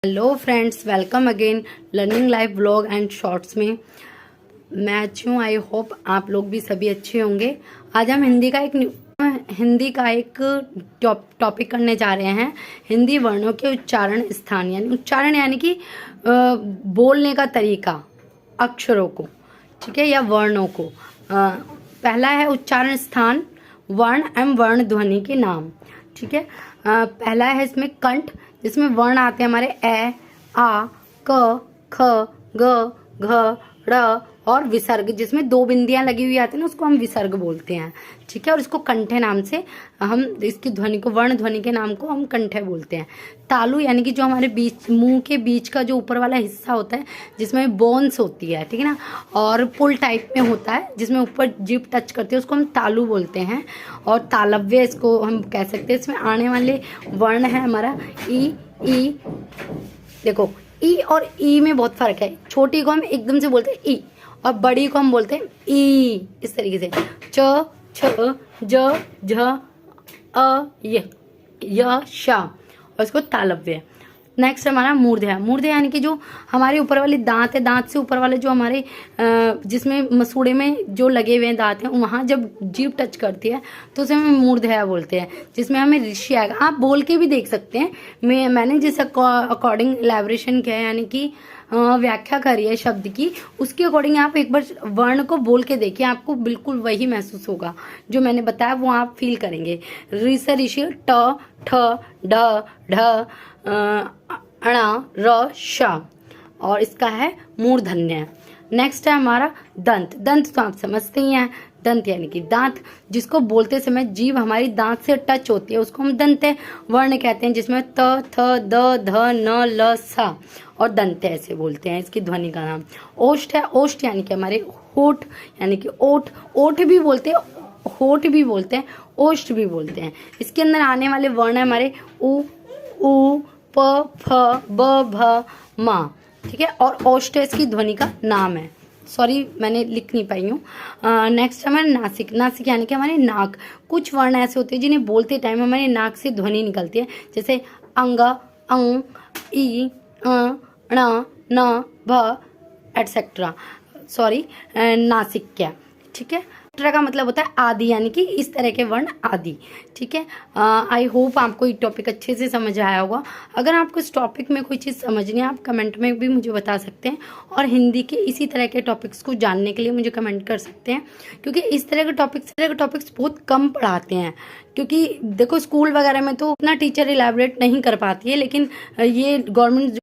Hello friends, welcome again learning life blog and shorts में। मैं अच्छी हूँ। आई होप आप लोग भी सभी अच्छे होंगे। आज हम हिंदी का एक टॉपिक करने जा रहे हैं। हिंदी वर्णों के उच्चारण स्थान यानी कि बोलने का तरीका, अक्षरों को, ठीक है, या वर्णों को। पहला है उच्चारण स्थान, वर्ण एवं वर्ण ध्वनि के नाम, ठीक है। पहला है इसमें कंठ, जिसमें वर्ण आते हैं हमारे ए, आ, क, ख, ग, घ, ड़ और विसर्ग, जिसमें दो बिंदियां लगी हुई आती है ना, उसको हम विसर्ग बोलते हैं, ठीक है। और इसको कंठे नाम से हम इसकी ध्वनि को, वर्ण ध्वनि के नाम को हम कंठे बोलते हैं। तालु यानी कि जो हमारे बीच, मुंह के बीच का जो ऊपर वाला हिस्सा होता है, जिसमें बोन्स होती है, ठीक है ना, और पुल टाइप में होता है, जिसमें ऊपर जीभ टच करती है, उसको हम तालु बोलते हैं। और तालव्य इसको हम कह सकते हैं। इसमें आने वाले वर्ण है हमारा ई। देखो, ई और ई में बहुत फर्क है। छोटी को हम एकदम से बोलते हैं ई, और बड़ी को हम बोलते हैं ई, इस तरीके से। च, छ, ज, झ, अ, य, श, और इसको तालव्य। नेक्स्ट हमारा मूर्धन्य। मूर्धन्य यानी कि जो हमारे ऊपर वाले दांत है, दांत से ऊपर वाले जो हमारे जिसमें मसूड़े में जो लगे हुए दांत हैं, वहाँ जब जीभ टच करती है तो उसे हम मूर्धन्य बोलते हैं, जिसमें हमें ऋषि आएगा। आप बोल के भी देख सकते हैं। मैंने जिस अकॉर्डिंग इलेबोरेशन किया है, यानी कि व्याख्या करी है शब्द की, उसके अकॉर्डिंग आप एक बार वर्ण को बोल के देखिए, आपको बिल्कुल वही महसूस होगा जो मैंने बताया, वो आप फील करेंगे। ऋषि ऋषि, ट, ठ, ढ, ढ, अण, र, श, और इसका है मूर्धन्य। नेक्स्ट है हमारा दंत। दंत तो आप समझते ही हैं। दंत यानी कि दांत, जिसको बोलते समय जीभ हमारी दांत से टच होती है, उसको हम दंत वर्ण कहते हैं, जिसमें त, थ, द, ध, न, ल, स और दंत ऐसे बोलते हैं। इसकी ध्वनि का नाम ओष्ठ है। ओष्ठ यानी कि हमारे होठ, यानी कि ओठ, ओठ भी बोलते हैं, होठ भी बोलते हैं, ओष्ठ भी बोलते हैं। इसके अंदर आने वाले वर्ण है हमारे उ, प, फ, ब, भ, म, ठीक है। और ओष्ठ इसकी ध्वनि का नाम है। सॉरी, मैंने लिख नहीं पाई हूँ। नेक्स्ट हमारा नासिक। नासिक यानी कि हमारे नाक। कुछ वर्ण ऐसे होते हैं जिन्हें बोलते टाइम हमारे नाक से ध्वनि निकलती है, जैसे अंग, अंग, ई, ण, न, भ, एटसेट्रा। सॉरी, नासिक्य, ठीक है। ट्रा का मतलब होता है आदि, यानी कि इस तरह के वर्ण आदि, ठीक है। आई होप आपको ये टॉपिक अच्छे से समझ आया होगा। अगर आपको इस टॉपिक में कोई चीज़ समझनी है, आप कमेंट में भी मुझे बता सकते हैं, और हिंदी के इसी तरह के टॉपिक्स को जानने के लिए मुझे कमेंट कर सकते हैं, क्योंकि इस तरह के टॉपिक्स बहुत कम पढ़ाते हैं। क्योंकि देखो, स्कूल वगैरह में तो उतना टीचर इलेबोरेट नहीं कर पाती है, लेकिन ये गवर्नमेंट